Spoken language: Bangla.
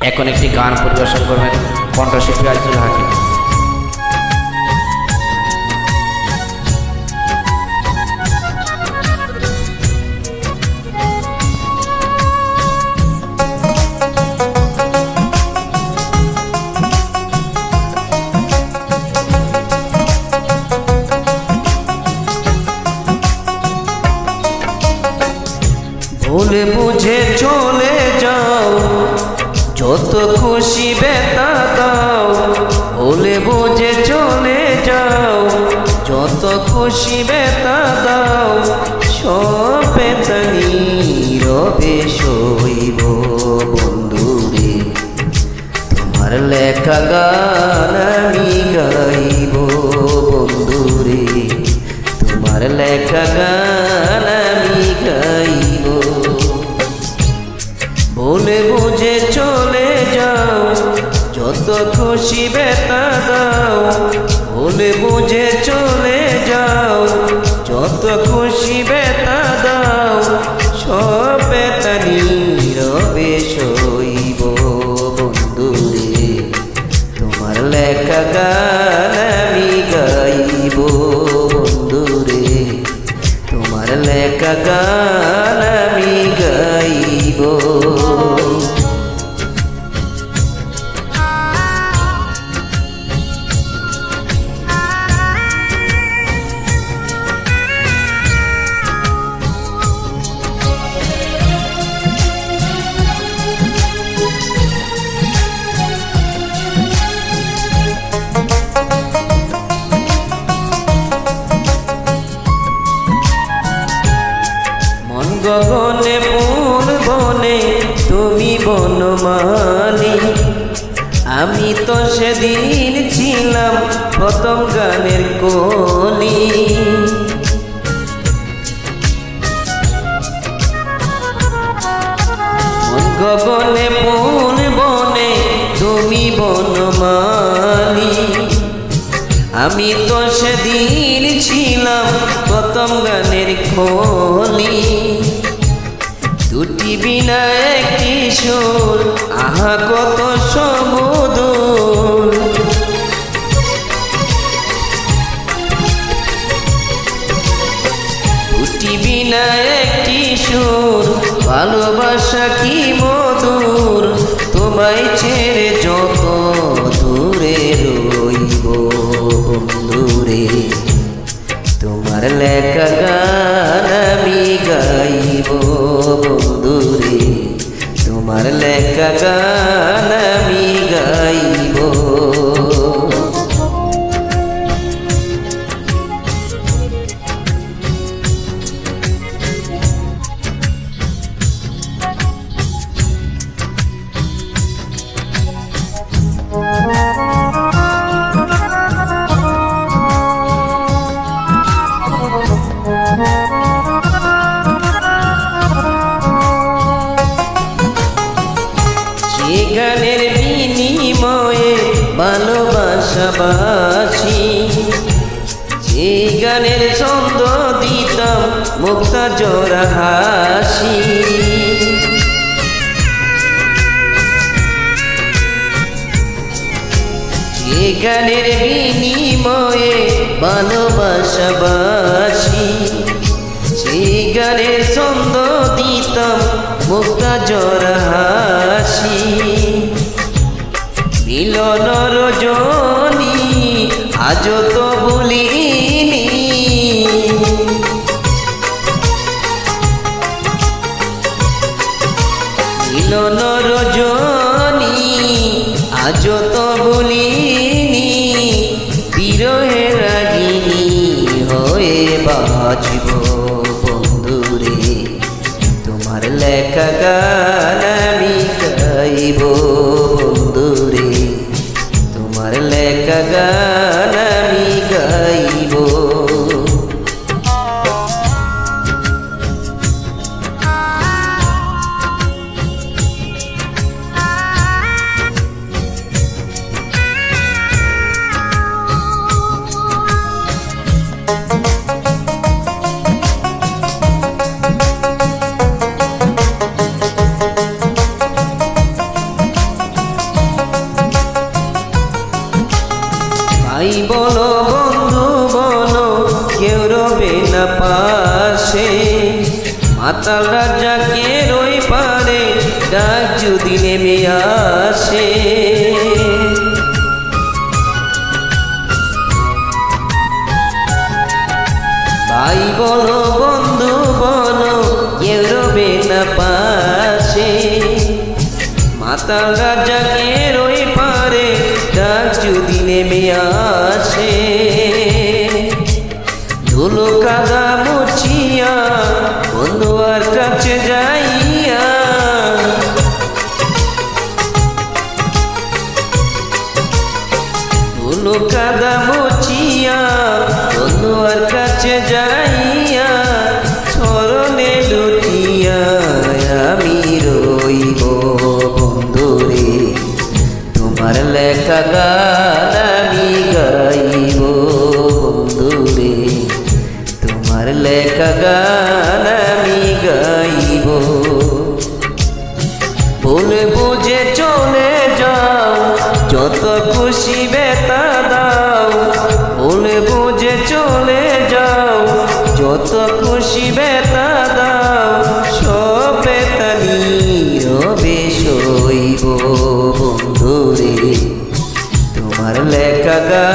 এখন একটি গান পরিবেশন করবেন কণ্ঠশিল্পী আজিজুল হাকিম। ভুলে বুঝে চলে যাও, যত খুশি বেতা দাও। ভুলে বুঝে চলে যাও, যত খুশি বেতা দাও। সব বেতা নীরবে সইব বন্ধুরে, তোমার লেখা গান আমি গাইব বন্ধুরে, তোমার লেখা গান আমি গাইব। ভুলে বুঝে চলে যাও, যত খুশি বেতা দাও। ভুলে বুঝে চলে যাও, যত খুশি বেতা দাও। সব বেতা নীরবে সইব বন্ধুরে, তোমার লেখা গান আমি গাইব বন্ধুরে, তোমার লেখা গান আমি গাইব। গগনে ফুল বনে তুমি বনমালী, আমি তো সেদিন ছিলাম প্রথম গানের কলি। গগনে ফুল বনে তুমি বনমালী, আমি তো সেদিন ছিলাম প্রথম গানের কলি। দুটি বিনা একটি সুর, আহা কত সমুদর। দুটি বিনা একটি সুর, ভালোবাসা কি মধুর। তোমায় ছেড়ে যত দূরে রইব বন্ধুরে, তোমার লেখা গান আমি গাইব বন্ধুরে, তোমার লেখা গান আমি গাইব। গানের বিনিময়ে ভালোবাসাবাসি, যে গানের ছন্দ দিতাম মুক্তা জোড়া হাসি। যে গানের বিনিময়ে ভালোবাসাবাসি, যে গানের ছন্দ দিতাম মুক্তা জোড়া হাসি। মিলন রজনী আজ তো ভুলিনি, মিলন রজনী আজ তো ভুলিনি। বিরহে রাগিনী হয়ে বাঁচব বন্ধুরে, তোমার লেখা গান আমি গাইব বন্ধুরে, তোমার লেখা গান আমি গাইব। ভাই বলো বন্ধু বলো কেউ রবে না পাশে, মাতাল রাজাকে রই পারে ডাক যদি নেমে আসে। ভাই বলো বন্ধু বলো কেউ রবে না পাশে, মাতাল রাজাকে রই পারে ডাক যদি নেমে আসে। ধুলো কাদা মুছিয়া বন্ধু আর কাছে যাইয়া, ধুলো কাদা মুছিয়া বন্ধু আর কাছে যাইয়া, স্মরণে লুটিয়া আমি রইব বন্ধুরে, তোমার লেখা গান আমি গাইব বন্ধুরে, তোমার লেখা গান আমি গাইব। ভুলে বুঝে চলে যাও যত খুশি বেতা দাও, ভুলে বুঝে চলে যাও যত খুশি বেতা দাও, সব বেতা নীরবে সইব বন্ধুরে, তোমার লেখা গান